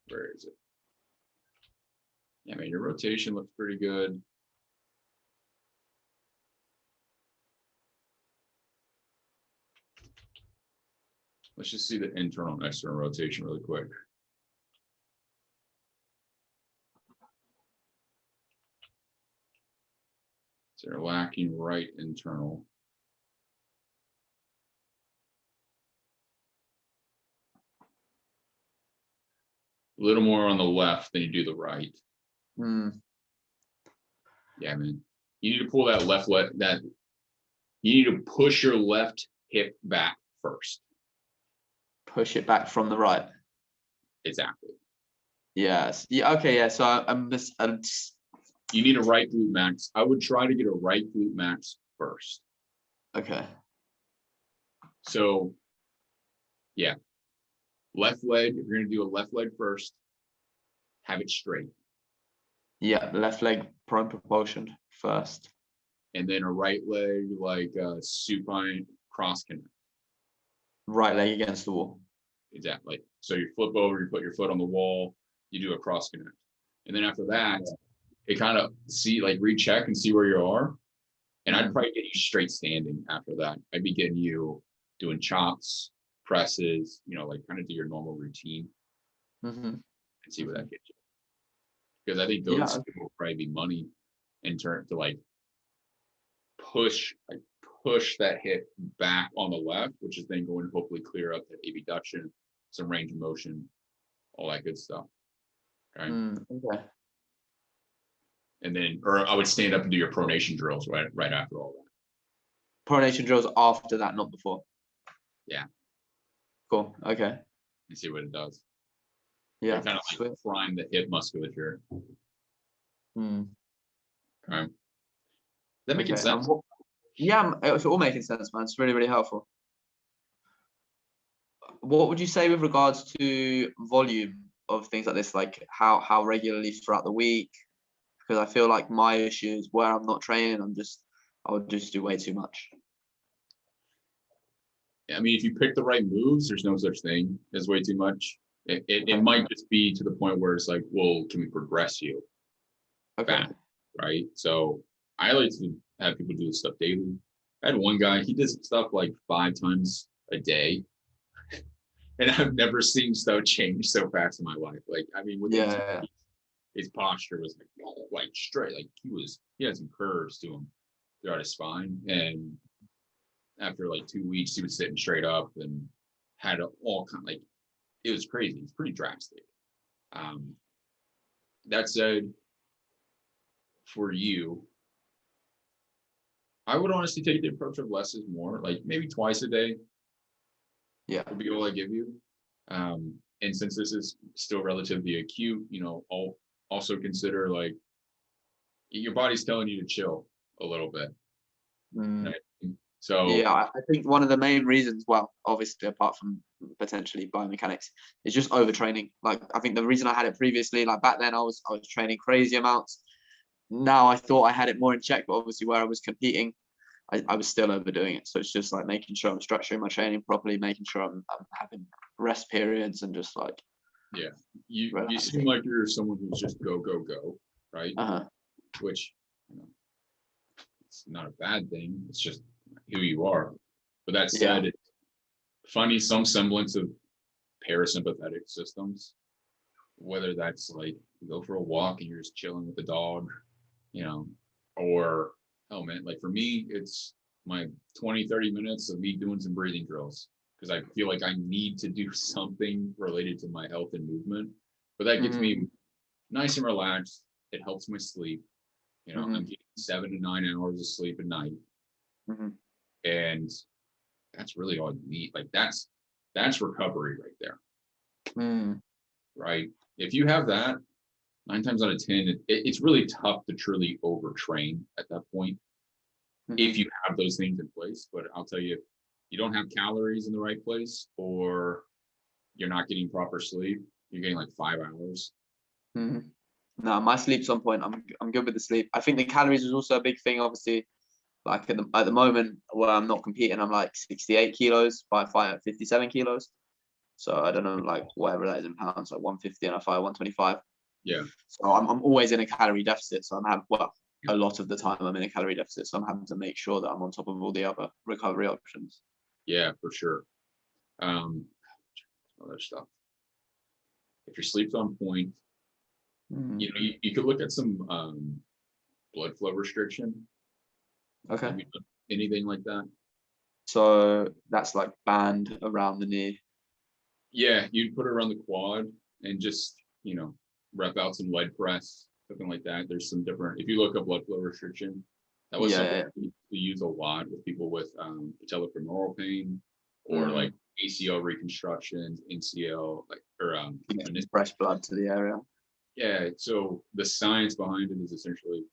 where is it? Yeah, man, your rotation looks pretty good. Let's just see the internal and external rotation really quick. So they're lacking right internal. A little more on the left than you do the right. Yeah, man. You need to pull that left leg, you need to push your left hip back first. Push it back from the right. Exactly. Yes. Yeah. Okay. Yeah. So I'm you need a right glute max. I would try to get a right glute max first. Okay. So, yeah. Left leg, if you're going to do a left leg first, have it straight. Yeah, left leg prone propulsion first. And then a right leg, like supine cross connect. Right leg against the wall. Exactly. So you flip over, you put your foot on the wall, you do a cross connect. And then after that, it kind of recheck and see where you are. And I'd probably get you straight standing after that. I'd be getting you doing chops, presses, like kind of do your normal routine and see where that gets you. Because I think those will probably be money in turn to push that hip back on the left, which is then going to hopefully clear up that abduction, some range of motion, all that good stuff. Okay. Okay. And then, or I would stand up and do your pronation drills right after all that. Pronation drills after that, not before. Yeah. Cool. Okay. And see what it does. Yeah. Kind of prime the hip musculature. Okay. That making sense? Yeah, it's all making sense, man. It's really, really helpful. What would you say with regards to volume of things like this, like how regularly throughout the week? Because I feel like my issue is where I'm not training, I would just do way too much. I mean, if you pick the right moves, there's no such thing as way too much. It might just be to the point where it's like, well, can we progress you? Back, right? So I like to have people do this stuff daily. I had one guy, he did stuff like 5 times a day. And I've never seen stuff change so fast in my life. Like, I mean, his posture was like straight. Like he had some curves to him throughout his spine. And after like 2 weeks, he was sitting straight up and had all kind of it was crazy. It's pretty drastic. That said, for you, I would honestly take the approach of less is more, like maybe twice a day. Yeah. Would be all I give you. And since this is still relatively acute, I'll also consider like your body's telling you to chill a little bit. Right? So yeah, I think one of the main reasons, well, obviously apart from potentially biomechanics, is just overtraining. Like I think the reason I had it previously, like back then I was training crazy amounts. Now I thought I had it more in check, but obviously where I was competing, I was still overdoing it. So it's just like making sure I'm structuring my training properly, making sure I'm having rest periods and just like. Yeah, you seem like you're someone who's just go, right? Which, it's not a bad thing. It's just who you are. But that said, finding some semblance of parasympathetic systems, whether that's like you go for a walk and you're just chilling with the dog, you know, or oh man, like for me, it's my 20-30 minutes of me doing some breathing drills because I feel like I need to do something related to my health and movement. But that gets me nice and relaxed. It helps my sleep. You know, I'm getting 7 to 9 hours of sleep at night. And that's really all you need. Like that's recovery right there. Right. If you have that, 9 times out of 10, it's really tough to truly overtrain at that point if you have those things in place. But I'll tell you, if you don't have calories in the right place or you're not getting proper sleep, you're getting like 5 hours. No, my sleep's on point. I'm good with the sleep. I think the calories is also a big thing. Obviously, like at the moment where I'm not competing, I'm like 68 kilos. But I fight at 57 kilos. So I don't know, like whatever that is in pounds, like 150, and I fight 125. Yeah. So I'm always in a calorie deficit. So a lot of the time I'm in a calorie deficit. So I'm having to make sure that I'm on top of all the other recovery options. Yeah, for sure. Other stuff. If your sleep's on point, you know, you could look at some blood flow restriction. Okay. Anything like that? So that's like band around the knee. Yeah, you'd put it around the quad and just, you know, rep out some leg press, something like that. There's some different, if you look up blood flow restriction, that was something we use a lot with people with patella femoral pain or like ACL reconstructions, NCL, like, or fresh blood to the area. Yeah, so the science behind it is essentially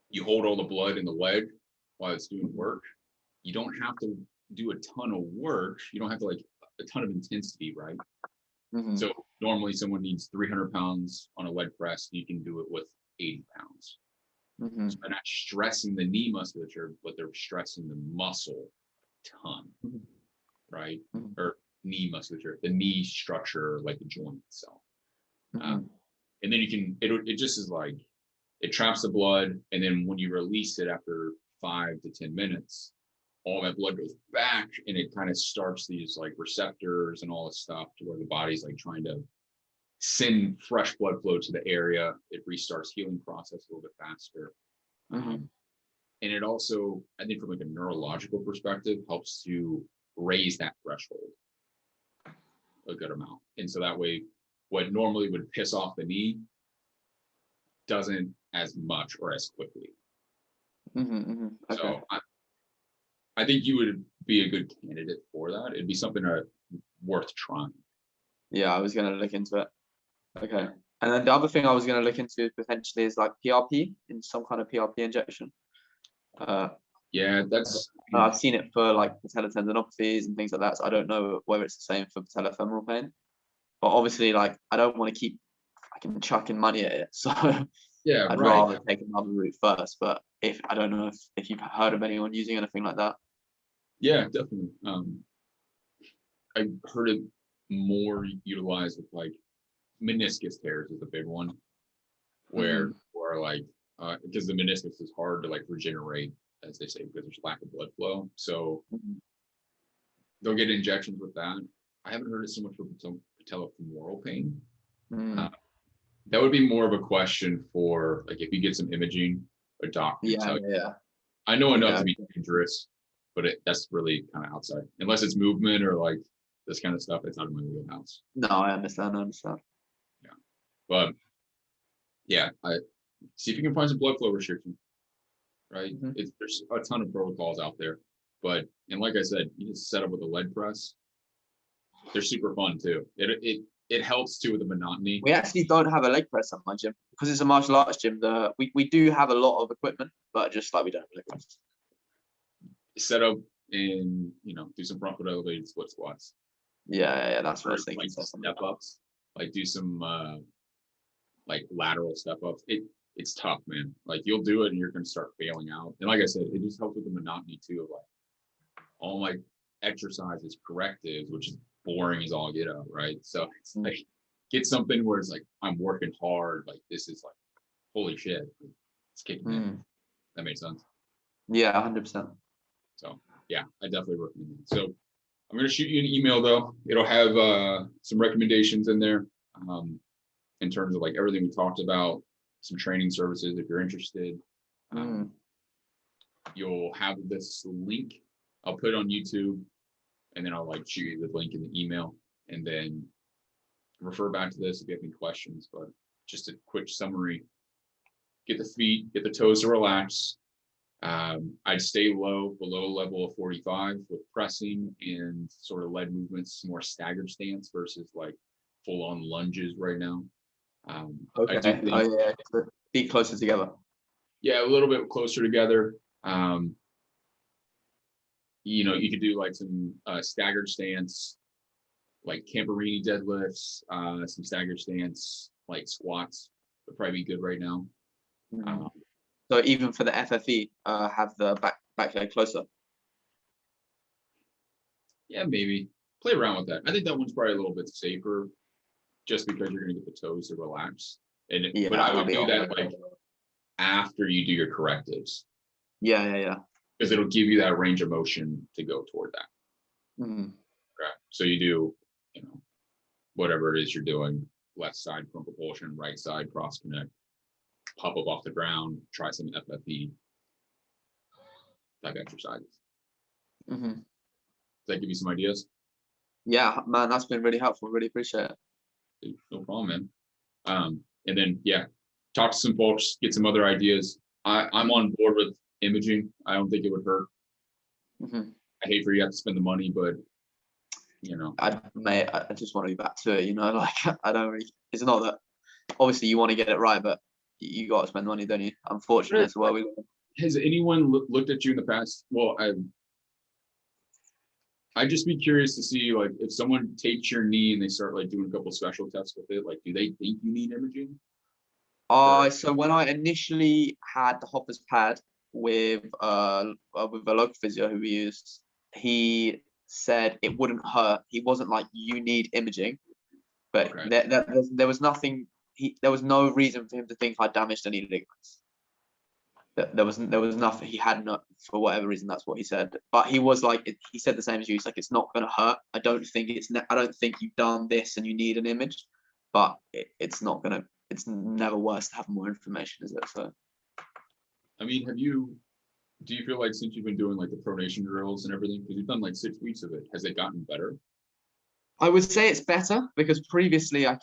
you hold all the blood in the leg while it's doing work. You don't have to do a ton of work. You don't have to like a ton of intensity, right? So normally someone needs 300 pounds on a leg press. You can do it with 80 pounds. So they're not stressing the knee musculature, but they're stressing the muscle a ton, right? Or knee musculature, the knee structure, like the joint itself. And then you can, it just is like, it traps the blood. And then when you release it after 5 to 10 minutes, all that blood goes back and it kind of starts these like receptors and all this stuff to where the body's like trying to send fresh blood flow to the area. It restarts healing process a little bit faster. And it also, I think from like a neurological perspective, helps to raise that threshold a good amount. And so that way, what normally would piss off the knee doesn't as much or as quickly. Okay. So I think you would be a good candidate for that. It'd be something worth trying. Yeah, I was going to look into it. Okay. And then the other thing I was going to look into potentially is like PRP, in some kind of PRP injection. Yeah, that's. I've seen it for like patella tendinopathies and things like that. So I don't know whether it's the same for patella femoral pain. But obviously, like I don't want to keep chucking money at it. So yeah, I'd rather take another route first. But I don't know if you've heard of anyone using anything like that. Yeah, definitely. I heard it more utilized with like meniscus tears is a big one, where like because the meniscus is hard to like regenerate, as they say, because there's lack of blood flow. So they'll get injections with that. I haven't heard it so much for patella femoral pain. That would be more of a question for like if you get some imaging, a doctor. I know enough to be dangerous, but that's really kind of outside. Unless it's movement or like this kind of stuff, it's out of my wheelhouse. No, I understand. Yeah, but yeah, I see if you can find some blood flow restriction. Right, there's a ton of protocols out there, but and like I said, you just set up with a leg press. They're super fun too. It helps too with the monotony. We actually don't have a leg press at my gym because it's a martial arts gym. We do have a lot of equipment, but just like we don't have a leg press. Set up and do some front foot elevated split squats. Yeah, that's what I was thinking. Like step ups, like do some like lateral step ups. It's tough, man. Like you'll do it and you're gonna start failing out. And like I said, it just helps with the monotony too of like all my exercises correctives, which is boring as all get out, right? So it's like get something where it's like I'm working hard, like this is like holy shit, it's kicking in. That makes sense. Yeah, 100%. So yeah, I definitely recommend it. So I'm going to shoot you an email though. It'll have some recommendations in there in terms of like everything we talked about, some training services if you're interested. You'll have this link. I'll put it on YouTube, and then I'll like shoot you the link in the email, and then refer back to this if you have any questions. But just a quick summary: get the feet, get the toes to relax. I'd stay low, below level of 45 with pressing and sort of lead movements, more staggered stance versus like full on lunges right now. Okay. Feet closer together. Yeah, a little bit closer together. You could do like some staggered stance, like Camperini deadlifts, some staggered stance, like squats would probably be good right now. So even for the FFE, have the back leg closer. Yeah, maybe play around with that. I think that one's probably a little bit safer, just because you're going to get the toes to relax. But I would do that like after you do your correctives. Yeah. Because it'll give you that range of motion to go toward that. Okay. So you do, whatever it is you're doing, left side prone propulsion, right side cross connect, pop up off the ground, try some FFE type exercises. Does that give you some ideas? Yeah, man, that's been really helpful. Really appreciate it. No problem, man. And then, talk to some folks, get some other ideas. I'm on board with imaging. I don't think it would hurt. I hate for you to have to spend the money, but I just want to be back to it. Like I don't really. It's not that. Obviously, you want to get it right, but you got to spend money, don't you? Unfortunately, as well. Has anyone looked at you in the past? Well, I'd just be curious to see, like, if someone takes your knee and they start like doing a couple special tests with it, like, do they think you need imaging? So when I initially had the Hoppers pad with a local physio who we used, he said it wouldn't hurt. He wasn't like, you need imaging, but there was nothing. There was no reason for him to think I damaged any ligaments. There was nothing. He had not, for whatever reason. That's what he said. But he was like, he said the same as you. He's like, it's not going to hurt. I don't think you've done this and you need an image, but it's not going to. It's never worse to have more information, is it? So, I mean, do you feel like since you've been doing like the pronation drills and everything, because you've done like 6 weeks of it, has it gotten better? I would say it's better, because previously I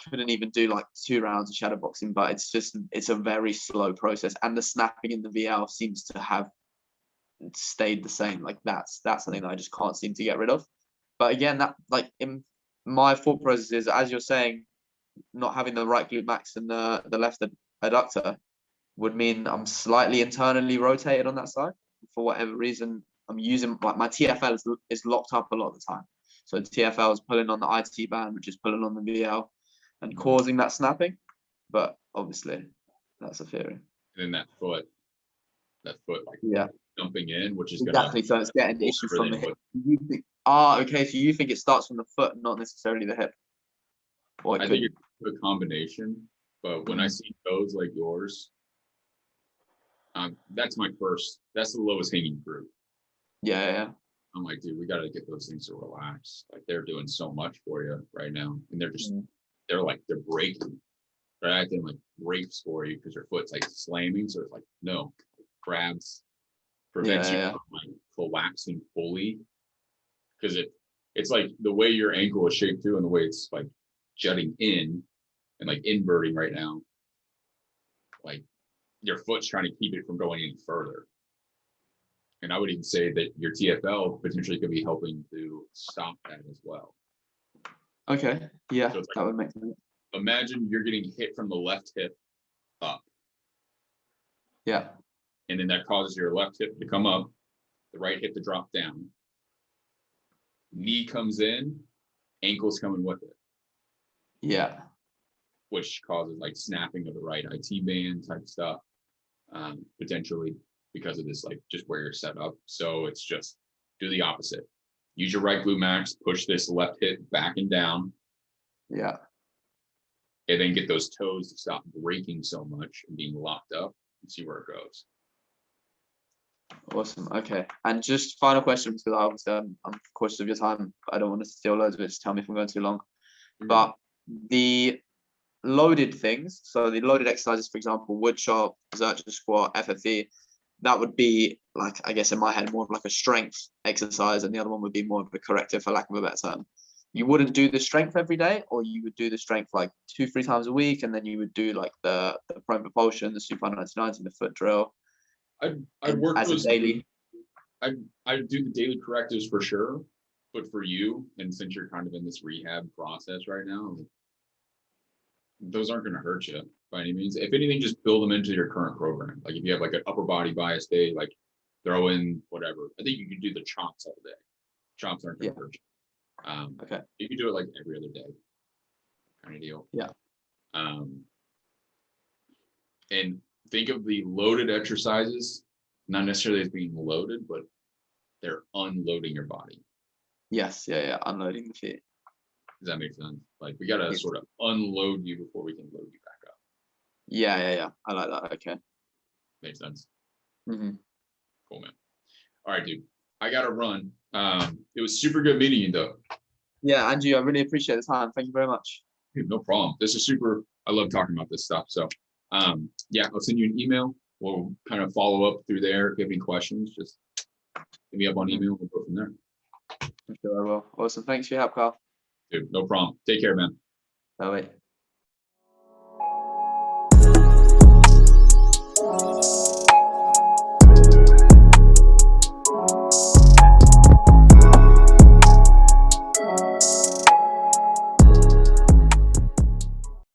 couldn't even do like 2 rounds of shadow boxing, but it's a very slow process, and the snapping in the VL seems to have stayed the same. Like that's something that I just can't seem to get rid of. But again, that like in my thought process is, as you're saying, not having the right glute max and the left adductor would mean I'm slightly internally rotated on that side. For whatever reason, I'm using my TFL is locked up a lot of the time. So TFL is pulling on the IT band, which is pulling on the VL and causing that snapping. But obviously, that's a theory. And then that foot like jumping in, which is exactly. So it's getting the issue from the hip. Okay. So you think it starts from the foot, not necessarily the hip? I think it's a combination. But when I see toes like yours, that's the lowest hanging fruit. Yeah. I'm like, dude, we got to get those things to relax. Like, they're doing so much for you right now, and they're breaking. They're acting like rapes for you because your foot's like slamming. So it's like, no, grabs, prevents you from like collapsing fully, because it's like the way your ankle is shaped too, and the way it's like jutting in and like inverting right now. Like, your foot's trying to keep it from going any further. And I would even say that your TFL potentially could be helping to stop that as well. Okay. Yeah, so that would make sense. Imagine you're getting hit from the left hip up. Yeah. And then that causes your left hip to come up, the right hip to drop down. Knee comes in, ankle's coming with it. Yeah. Which causes like snapping of the right IT band type stuff, potentially, because of this, like just where you're set up. So it's just do the opposite. Use your right glute max, push this left hip back and down. Yeah. And then get those toes to stop breaking so much and being locked up, and see where it goes. Awesome. Okay. And just final question, because obviously I'm cautious of your time. I don't want to steal loads of it. Just tell me if I'm going too long. But the loaded things, so the loaded exercises, for example, wood chop, Zercher squat, FFE, that would be like, I guess in my head, more of like a strength exercise, and the other one would be more of a corrective, for lack of a better term. You wouldn't do the strength every day, or you would do the strength like 2-3 times a week, and then you would do like the prone propulsion, the supine 99s, and the foot drill. I'd work as those a daily. I'd do the daily correctives for sure, but for you, and since you're kind of in this rehab process right now, those aren't going to hurt you by any means. If anything, just build them into your current program. Like if you have like an upper body bias day, like throw in whatever. I think you can do the chomps all day. Chomps aren't going to hurt you. Okay. You can do it like every other day, kind of deal. Yeah. And think of the loaded exercises, not necessarily as being loaded, but they're unloading your body. Yes. Yeah. Unloading the feet. Does that make sense? Like we got to sort of unload you before we can load you back up. Yeah. I like that. Okay. Makes sense. Mm-hmm. Cool, man. All right, dude. I got to run. It was super good meeting you, though. Yeah, Andrew, I really appreciate the time. Thank you very much. Dude, no problem. This is super. I love talking about this stuff. So, yeah, I'll send you an email. We'll kind of follow up through there. If you have any questions, just hit me up on email. We'll go from there. I'm sure I will. Awesome. Thanks for your help, Carl. Dude, no problem. Take care, man. Bye.